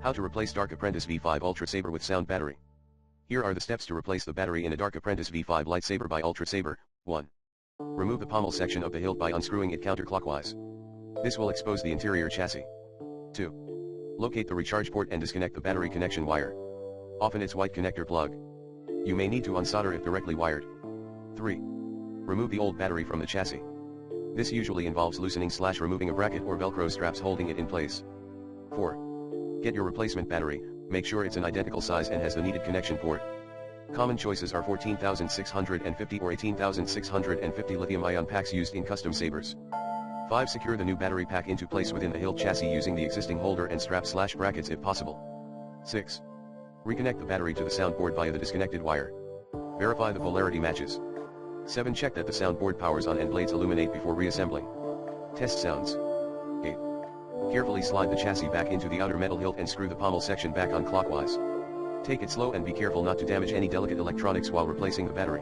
How to replace Dark Apprentice V5 Ultrasaber with sound battery. Here are the steps to replace the battery in a Dark Apprentice V5 lightsaber by Ultrasaber. 1. Remove the pommel section of the hilt by unscrewing it counterclockwise. This will expose the interior chassis. 2. Locate the recharge port and disconnect the battery connection wire. Often it's white connector plug. You may need to unsolder if directly wired. 3. Remove the old battery from the chassis. This usually involves loosening/removing a bracket or Velcro straps holding it in place. 4. Get your replacement battery, make sure it's an identical size and has the needed connection port. Common choices are 14,650 or 18,650 lithium-ion packs used in custom sabers. 5. Secure the new battery pack into place within the hilt chassis using the existing holder and strap/brackets if possible. 6. Reconnect the battery to the soundboard via the disconnected wire. Verify the polarity matches. 7. Check that the soundboard powers on and blades illuminate before reassembling. Test sounds. 8. Carefully slide the chassis back into the outer metal hilt and screw the pommel section back on clockwise. Take it slow and be careful not to damage any delicate electronics while replacing the battery.